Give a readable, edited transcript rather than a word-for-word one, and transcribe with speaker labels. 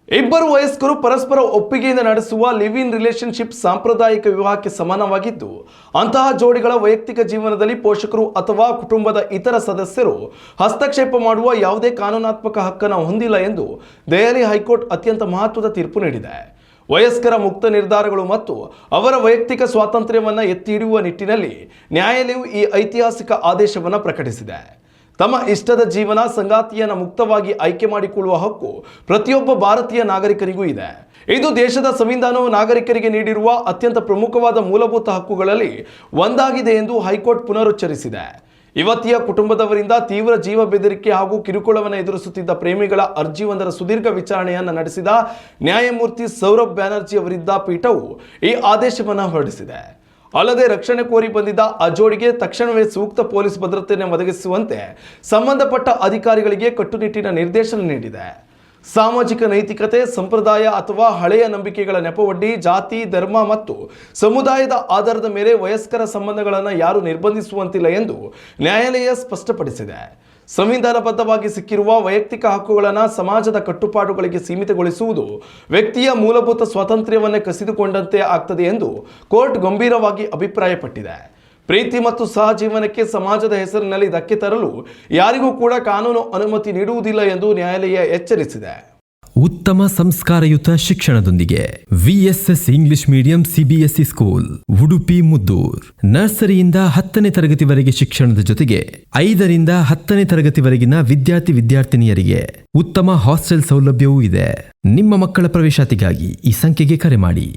Speaker 1: ಇಬ್ಬರು ವಯಸ್ಕರು ಪರಸ್ಪರ ಒಪ್ಪಿಗೆಯಿಂದ ನಡೆಸುವ ಲಿವ್ ಇನ್ ರಿಲೇಶನ್ಶಿಪ್ ಸಾಂಪ್ರದಾಯಿಕ ವಿವಾಹಕ್ಕೆ ಸಮಾನವಾಗಿದ್ದು, ಅಂತಹ ಜೋಡಿಗಳ ವೈಯಕ್ತಿಕ ಜೀವನದಲ್ಲಿ ಪೋಷಕರು ಅಥವಾ ಕುಟುಂಬದ ಇತರ ಸದಸ್ಯರು ಹಸ್ತಕ್ಷೇಪ ಮಾಡುವ ಯಾವುದೇ ಕಾನೂನಾತ್ಮಕ ಹಕ್ಕನ್ನು ಹೊಂದಿಲ್ಲ ಎಂದು ದೆಹಲಿ ಹೈಕೋರ್ಟ್ ಅತ್ಯಂತ ಮಹತ್ವದ ತೀರ್ಪು ನೀಡಿದೆ. ವಯಸ್ಕರ ಮುಕ್ತ ನಿರ್ಧಾರಗಳು ಮತ್ತು ಅವರ ವೈಯಕ್ತಿಕ ಸ್ವಾತಂತ್ರ್ಯವನ್ನು ಎತ್ತಿ ಹಿಡಿಯುವ ನಿಟ್ಟಿನಲ್ಲಿ ನ್ಯಾಯಾಲಯವು ಈ ಐತಿಹಾಸಿಕ ಆದೇಶವನ್ನು ಪ್ರಕಟಿಸಿದೆ. ತಮ್ಮ ಇಷ್ಟದ ಜೀವನ ಸಂಗಾತಿಯನ್ನು ಮುಕ್ತವಾಗಿ ಆಯ್ಕೆ ಮಾಡಿಕೊಳ್ಳುವ ಹಕ್ಕು ಪ್ರತಿಯೊಬ್ಬ ಭಾರತೀಯ ನಾಗರಿಕರಿಗೂ ಇದೆ. ಇದು ದೇಶದ ಸಂವಿಧಾನವು ನಾಗರಿಕರಿಗೆ ನೀಡಿರುವ ಅತ್ಯಂತ ಪ್ರಮುಖವಾದ ಮೂಲಭೂತ ಹಕ್ಕುಗಳಲ್ಲಿ ಒಂದಾಗಿದೆ ಎಂದು ಹೈಕೋರ್ಟ್ ಪುನರುಚ್ಚರಿಸಿದೆ. ಯುವತಿಯ ಕುಟುಂಬದವರಿಂದ ತೀವ್ರ ಜೀವ ಬೆದರಿಕೆ ಹಾಗೂ ಕಿರುಕುಳವನ್ನು ಎದುರಿಸುತ್ತಿದ್ದ ಪ್ರೇಮಿಗಳ ಅರ್ಜಿಯೊಂದರ ಸುದೀರ್ಘ ವಿಚಾರಣೆಯನ್ನು ನಡೆಸಿದ ನ್ಯಾಯಮೂರ್ತಿ ಸೌರಭ್ ಬ್ಯಾನರ್ಜಿ ಅವರಿದ್ದ ಪೀಠವು ಈ ಆದೇಶವನ್ನು ಹೊರಡಿಸಿದೆ. ಅಲ್ಲದೆ ರಕ್ಷಣೆ ಕೋರಿ ಬಂದಿದ್ದ ಆ ಜೋಡಿಗೆ ತಕ್ಷಣವೇ ಸೂಕ್ತ ಪೊಲೀಸ್ ಭದ್ರತೆಯನ್ನು ಒದಗಿಸುವಂತೆ ಸಂಬಂಧಪಟ್ಟ ಅಧಿಕಾರಿಗಳಿಗೆ ಕಟ್ಟುನಿಟ್ಟಿನ ನಿರ್ದೇಶನ ನೀಡಿದೆ. ಸಾಮಾಜಿಕ ನೈತಿಕತೆ, ಸಂಪ್ರದಾಯ ಅಥವಾ ಹಳೆಯ ನಂಬಿಕೆಗಳ ನೆಪವೊಡ್ಡಿ ಜಾತಿ, ಧರ್ಮ ಮತ್ತು ಸಮುದಾಯದ ಆಧಾರದ ಮೇಲೆ ವಯಸ್ಕರ ಸಂಬಂಧಗಳನ್ನು ಯಾರು ನಿರ್ಬಂಧಿಸುವಂತಿಲ್ಲ ಎಂದು ನ್ಯಾಯಾಲಯ ಸ್ಪಷ್ಟಪಡಿಸಿದೆ. ಸಂವಿಧಾನಬದ್ಧವಾಗಿ ಸಿಕ್ಕಿರುವ ವೈಯಕ್ತಿಕ ಹಕ್ಕುಗಳನ್ನು ಸಮಾಜದ ಕಟ್ಟುಪಾಡುಗಳಿಗೆ ಸೀಮಿತಗೊಳಿಸುವುದು ವ್ಯಕ್ತಿಯ ಮೂಲಭೂತ ಸ್ವಾತಂತ್ರ್ಯವನ್ನೇ ಕಸಿದುಕೊಂಡಂತೆ ಆಗ್ತದೆ ಎಂದು ಕೋರ್ಟ್ ಗಂಭೀರವಾಗಿ ಅಭಿಪ್ರಾಯಪಟ್ಟಿದೆ. ಪ್ರೀತಿ ಮತ್ತು ಸಹಜೀವನಕ್ಕೆ ಸಮಾಜದ ಹೆಸರಿನಲ್ಲಿ ಧಕ್ಕೆ ತರಲು ಯಾರಿಗೂ ಕೂಡ ಕಾನೂನು ಅನುಮತಿ ನೀಡುವುದಿಲ್ಲ ಎಂದು ನ್ಯಾಯಾಲಯ ಎಚ್ಚರಿಸಿದೆ.
Speaker 2: ಉತ್ತಮ ಸಂಸ್ಕಾರಯುತ ಶಿಕ್ಷಣದೊಂದಿಗೆ VSS English medium CBSE school Udupi Muddur. ನರ್ಸರಿಯಿಂದ 10ನೇ ತರಗತಿವರೆಗೆ ಶಿಕ್ಷಣದ ಜೊತೆಗೆ 5ರಿಂದ 10ನೇ ತರಗತಿವರೆಗಿನ ವಿದ್ಯಾರ್ಥಿನಿಯರಿಗೆ ಉತ್ತಮ ಹಾಸ್ಟೆಲ್ ಸೌಲಭ್ಯವೂ ಇದೆ. ನಿಮ್ಮ ಮಕ್ಕಳ ಪ್ರವೇಶಾತಿಗಾಗಿ ಈ ಸಂಖ್ಯೆಗೆ ಕರೆ ಮಾಡಿ.